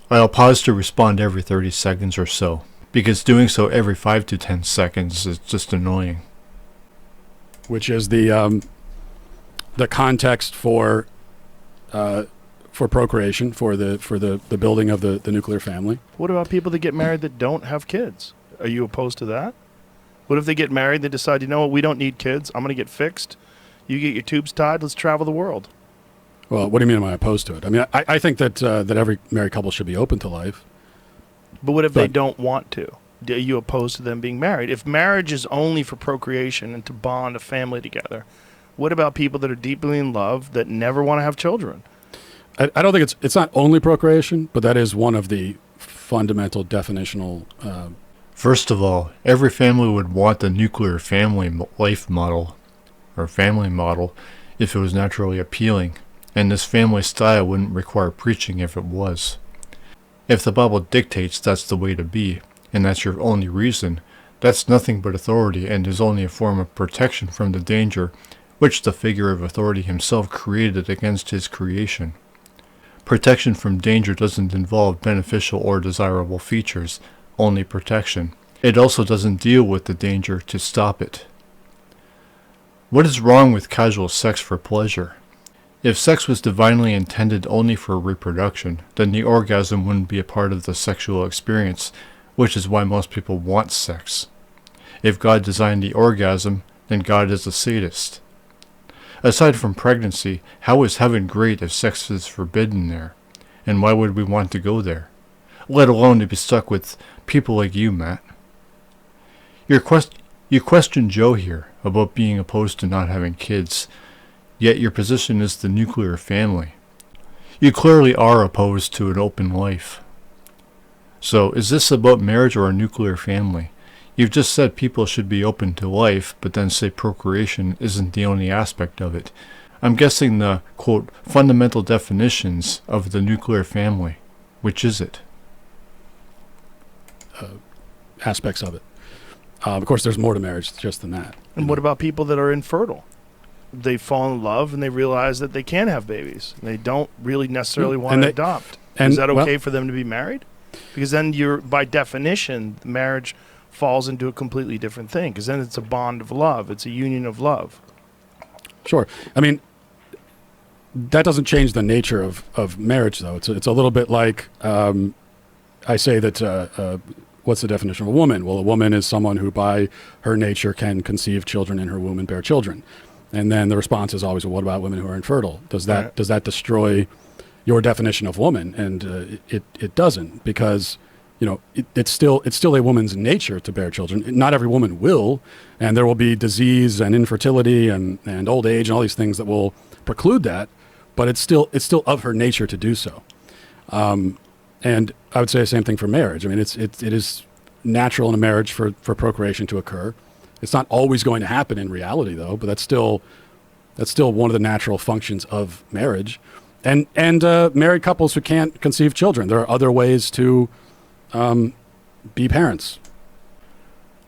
I'll pause to respond every 30 seconds or so, because doing so every 5 to 10 seconds is just annoying. Which is the context for procreation, for the building of the nuclear family. What about people that get married that don't have kids? Are you opposed to that? What if they get married, they decide, you know what, we don't need kids, I'm going to get fixed. You get your tubes tied, let's travel the world. Well, what do you mean am I opposed to it? I mean, I think that every married couple should be open to life. But what if they don't want to? Are you opposed to them being married? If marriage is only for procreation and to bond a family together, what about people that are deeply in love that never want to have children? I don't think it's not only procreation, but that is one of the fundamental definitional. First of all, every family would want the nuclear family life model, or family model, if it was naturally appealing, and this family style wouldn't require preaching if it was. If the Bible dictates that's the way to be, and that's your only reason, that's nothing but authority and is only a form of protection from the danger which the figure of authority himself created against his creation. Protection from danger doesn't involve beneficial or desirable features, only protection. It also doesn't deal with the danger to stop it. What is wrong with casual sex for pleasure? If sex was divinely intended only for reproduction, then the orgasm wouldn't be a part of the sexual experience, which is why most people want sex. If God designed the orgasm, then God is a sadist. Aside from pregnancy, how is heaven great if sex is forbidden there? And why would we want to go there? Let alone to be stuck with people like you, Matt. You question Joe here about being opposed to not having kids, yet your position is the nuclear family. You clearly are opposed to an open life. So, is this about marriage or a nuclear family? You've just said people should be open to life, but then say procreation isn't the only aspect of it. I'm guessing the, quote, fundamental definitions of the nuclear family. Which is it? Aspects of it. Of course, there's more to marriage just than that. And what about people that are infertile? They fall in love and they realize that they can have babies. And they don't really necessarily want to adopt. Is that okay for them to be married? Because then by definition, marriage falls into a completely different thing. Because then it's a bond of love. It's a union of love. Sure. I mean, that doesn't change the nature of marriage, though. It's a little bit like I say that. What's the definition of a woman? Well, a woman is someone who, by her nature, can conceive children in her womb and bear children. And then the response is always, well, what about women who are infertile? Does that destroy your definition of woman? And it doesn't, because it's still a woman's nature to bear children. Not every woman will, and there will be disease and infertility and old age and all these things that will preclude that. But it's still of her nature to do so. And I would say the same thing for marriage. I mean, it is natural in a marriage for procreation to occur. It's not always going to happen in reality, though. But that's still one of the natural functions of marriage. And married couples who can't conceive children, there are other ways to be parents.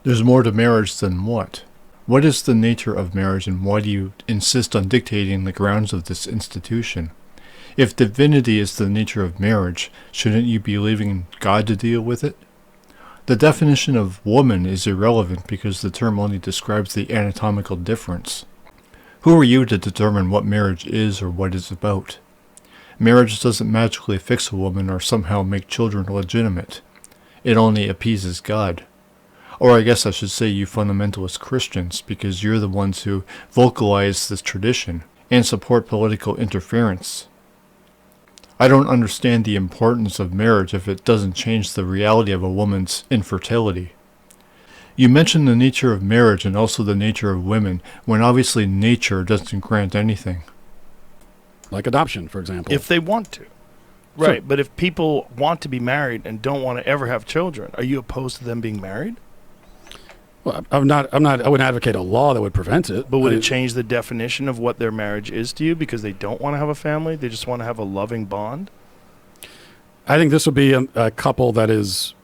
There's more to marriage than what? What is the nature of marriage, and why do you insist on dictating the grounds of this institution? If divinity is the nature of marriage, shouldn't you be leaving God to deal with it? The definition of woman is irrelevant because the term only describes the anatomical difference. Who are you to determine what marriage is or what it's about? Marriage doesn't magically fix a woman or somehow make children legitimate. It only appeases God. Or I guess I should say you fundamentalist Christians, because you're the ones who vocalize this tradition and support political interference. I don't understand the importance of marriage if it doesn't change the reality of a woman's infertility. You mentioned the nature of marriage and also the nature of women, when obviously nature doesn't grant anything. Like adoption, for example. If they want to. Right, sure. But if people want to be married and don't want to ever have children, are you opposed to them being married? Well, I wouldn't advocate a law that would prevent it. But would it change the definition of what their marriage is to you because they don't want to have a family? They just want to have a loving bond? I think this would be a couple that is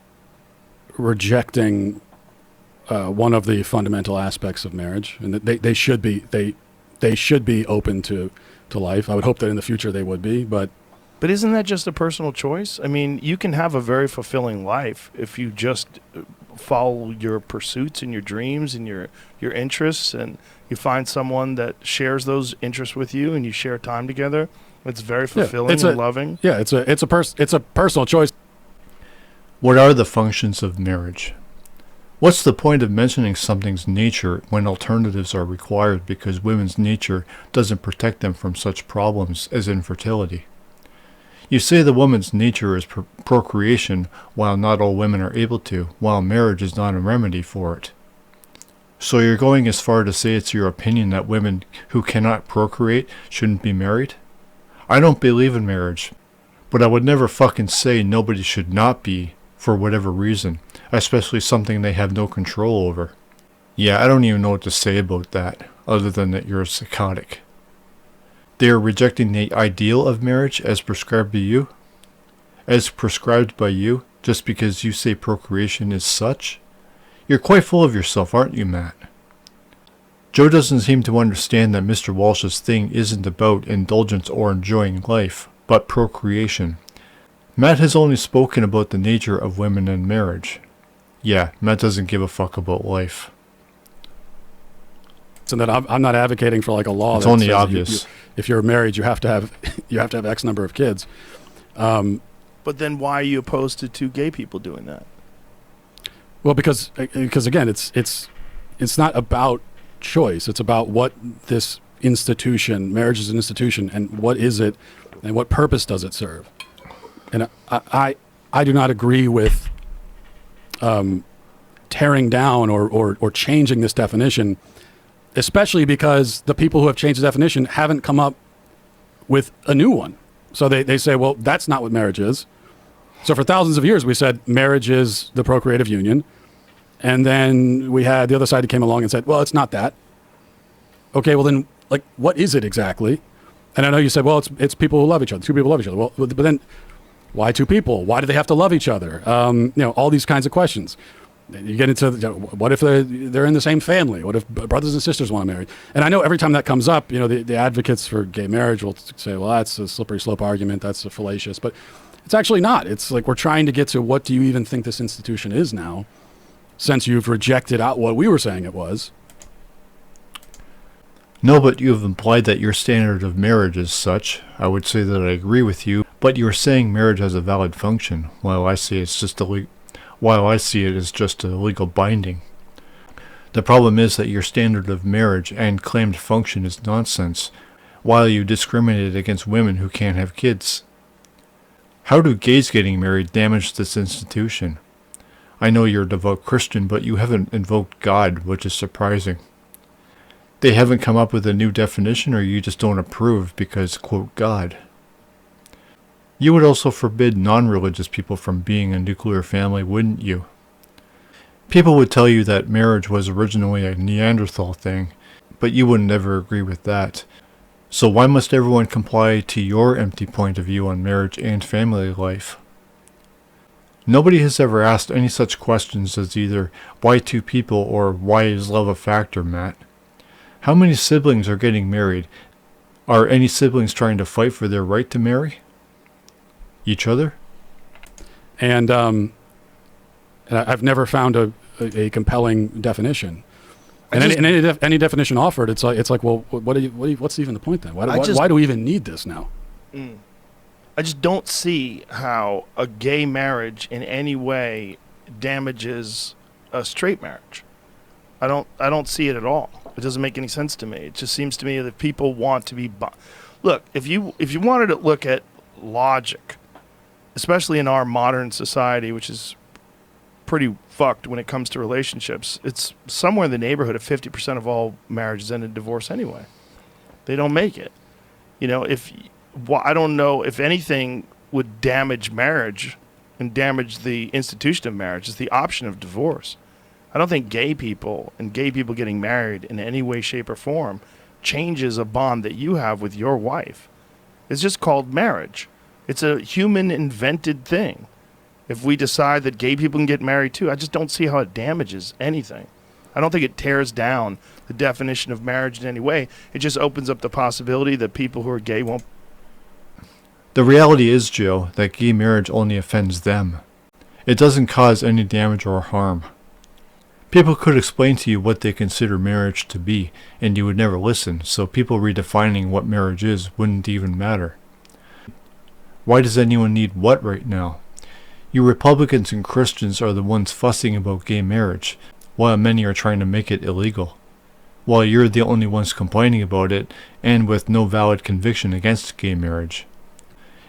rejecting one of the fundamental aspects of marriage, and that they should be open to life. I would hope that in the future they would be, but But isn't that just a personal choice? I mean, you can have a very fulfilling life if you just follow your pursuits and your dreams and your interests, and you find someone that shares those interests with you and you share time together. It's very fulfilling and loving. Yeah, it's a personal choice. What are the functions of marriage? What's the point of mentioning something's nature when alternatives are required because women's nature doesn't protect them from such problems as infertility? You say the woman's nature is procreation, while not all women are able to, while marriage is not a remedy for it. So you're going as far to say it's your opinion that women who cannot procreate shouldn't be married? I don't believe in marriage, but I would never fucking say nobody should not be, for whatever reason, especially something they have no control over. Yeah, I don't even know what to say about that, other than that you're psychotic. They are rejecting the ideal of marriage as prescribed by you? As prescribed by you, just because you say procreation is such? You're quite full of yourself, aren't you, Matt? Joe doesn't seem to understand that Mr. Walsh's thing isn't about indulgence or enjoying life, but procreation. Matt has only spoken about the nature of women and marriage. Yeah, Matt doesn't give a fuck about life. And that I'm not advocating for like a law. It's that only says obvious. If you're married, you have to have X number of kids. But then why are you opposed to two gay people doing that? Well, because again, it's not about choice. It's about what this institution, marriage is an institution, and what is it, and what purpose does it serve? And I do not agree with tearing down or changing this definition, especially because the people who have changed the definition haven't come up with a new one. So they say, well, that's not what marriage is. So for thousands of years, we said marriage is the procreative union. And then we had the other side that came along and said, well, it's not that. Okay, well then, like, what is it exactly? And I know you said, well, it's people who love each other. Two people love each other. Well, but then why two people? Why do they have to love each other? All these kinds of questions. You get into what if they're in the same family? What if brothers and sisters want to marry? And I know every time that comes up, the advocates for gay marriage will say, well, that's a slippery slope argument. That's a fallacious. But it's actually not. It's like we're trying to get to what do you even think this institution is now, since you've rejected out what we were saying it was. No, but you have implied that your standard of marriage is such. I would say that I agree with you, but you're saying marriage has a valid function, while I see it as just a legal binding. The problem is that your standard of marriage and claimed function is nonsense, while you discriminate against women who can't have kids. How do gays getting married damage this institution? I know you're a devout Christian, but you haven't invoked God, which is surprising. They haven't come up with a new definition, or you just don't approve because, quote, God. You would also forbid non-religious people from being a nuclear family, wouldn't you? People would tell you that marriage was originally a Neanderthal thing, but you would never agree with that. So why must everyone comply to your empty point of view on marriage and family life? Nobody has ever asked any such questions as either why two people or why is love a factor, Matt. How many siblings are getting married? Are any siblings trying to fight for their right to marry each other? And I've never found a compelling definition. And any definition offered, it's like, well, what's even the point then? Why do we even need this now? I just don't see how a gay marriage in any way damages a straight marriage. I don't see it at all. It doesn't make any sense to me. It just seems to me that people want to be look, if you wanted to look at logic, especially in our modern society, which is pretty fucked when it comes to relationships, it's somewhere in the neighborhood of 50% of all marriages end in divorce anyway. They don't make it. I don't know if anything would damage marriage and damage the institution of marriage is the option of divorce. I don't think gay people getting married in any way, shape, or form changes a bond that you have with your wife. It's just called marriage. It's a human invented thing. If we decide that gay people can get married too, I just don't see how it damages anything. I don't think it tears down the definition of marriage in any way. It just opens up the possibility that people who are gay won't. The reality is, Joe, that gay marriage only offends them. It doesn't cause any damage or harm. People could explain to you what they consider marriage to be, and you would never listen, so people redefining what marriage is wouldn't even matter. Why does anyone need what right now? You Republicans and Christians are the ones fussing about gay marriage, while many are trying to make it illegal. While you're the only ones complaining about it, and with no valid conviction against gay marriage.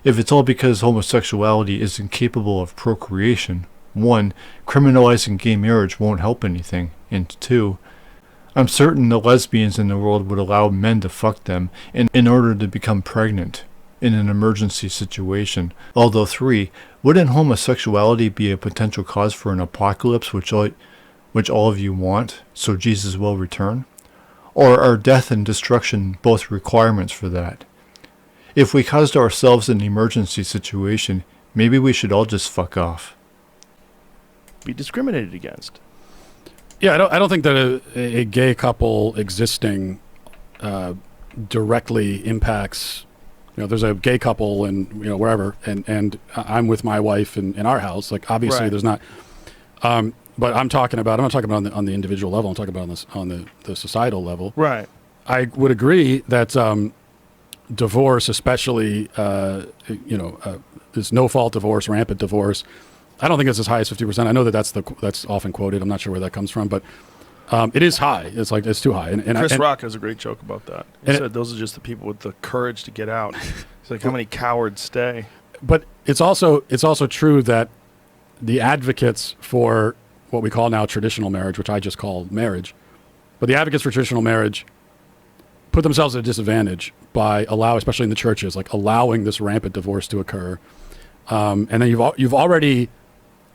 If it's all because homosexuality is incapable of procreation, 1, criminalizing gay marriage won't help anything, and 2, I'm certain the lesbians in the world would allow men to fuck them in order to become pregnant in an emergency situation. Although 3, wouldn't homosexuality be a potential cause for an apocalypse which all of you want, so Jesus will return? Or are death and destruction both requirements for that? If we caused ourselves an emergency situation, maybe we should all just fuck off. Be discriminated against. Yeah, I don't think that a gay couple existing directly impacts. There's a gay couple and wherever, and I'm with my wife in our house. Like obviously, right. There's not. But I'm not talking about on the individual level. I'm talking about on the societal level. Right. I would agree that divorce, especially this no-fault divorce, rampant divorce. I don't think it's as high as 50%. I know that's often quoted. I'm not sure where that comes from, but it is high. It's too high. And Chris Rock has a great joke about that. He said those are just the people with the courage to get out. It's like how many cowards stay. But it's also true that the advocates for what we call now traditional marriage, which I just call marriage, but the advocates for traditional marriage put themselves at a disadvantage by especially in the churches, like allowing this rampant divorce to occur. And then you've already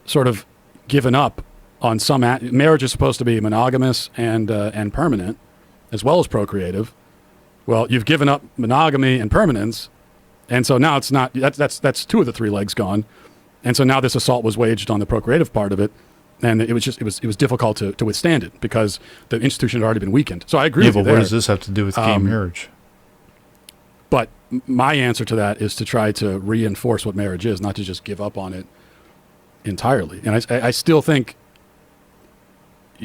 sort of given up on some marriage is supposed to be monogamous and permanent, as well as procreative. Well, you've given up monogamy and permanence, and so now it's not. That's 2 of the 3 legs gone, and so now this assault was waged on the procreative part of it, and it was difficult to withstand it because the institution had already been weakened. So I agree with you there. What does this have to do with gay marriage? But my answer to that is to try to reinforce what marriage is, not to just give up on it entirely. And I still think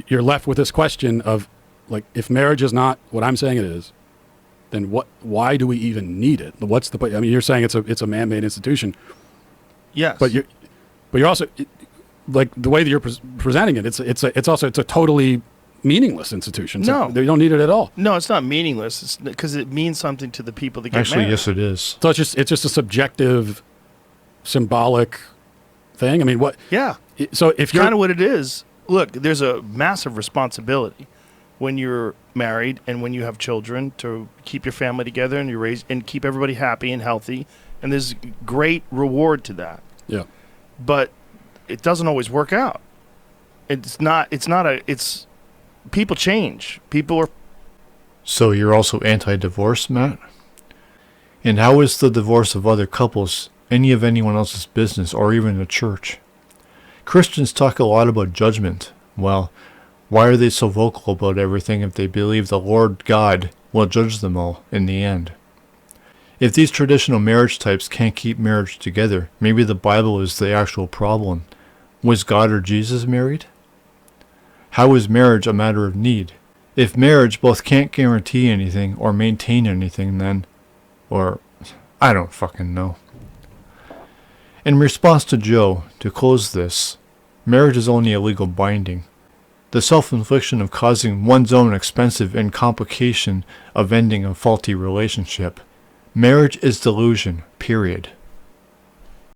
you're left with this question of, like, if marriage is not what I'm saying it is, then why do we even need it? What's the point? I mean, you're saying it's a man-made institution. Yes. But you're also, like, the way that you're presenting it, it's a totally meaningless institution. So no, they don't need it at all. No, it's not meaningless. It's because it means something to the people that get Actually, married. yes, it is. So it's just a subjective, symbolic thing. I mean, what? Yeah. So if you're kind of what it is. Look, there's a massive responsibility when you're married and when you have children to keep your family together and you raise and keep everybody happy and healthy. And there's great reward to that. Yeah. But it doesn't always work out. It's people change. People are. So you're also anti-divorce, Matt? And how is the divorce of other couples any of anyone else's business or even the church? Christians talk a lot about judgment. Well, why are they so vocal about everything if they believe the Lord God will judge them all in the end? If these traditional marriage types can't keep marriage together, maybe the Bible is the actual problem. Was God or Jesus married? How is marriage a matter of need? If marriage both can't guarantee anything or maintain anything, then, I don't fucking know. In response to Joe, to close this, marriage is only a legal binding. The self-infliction of causing one's own expensive and complication of ending a faulty relationship. Marriage is delusion, period.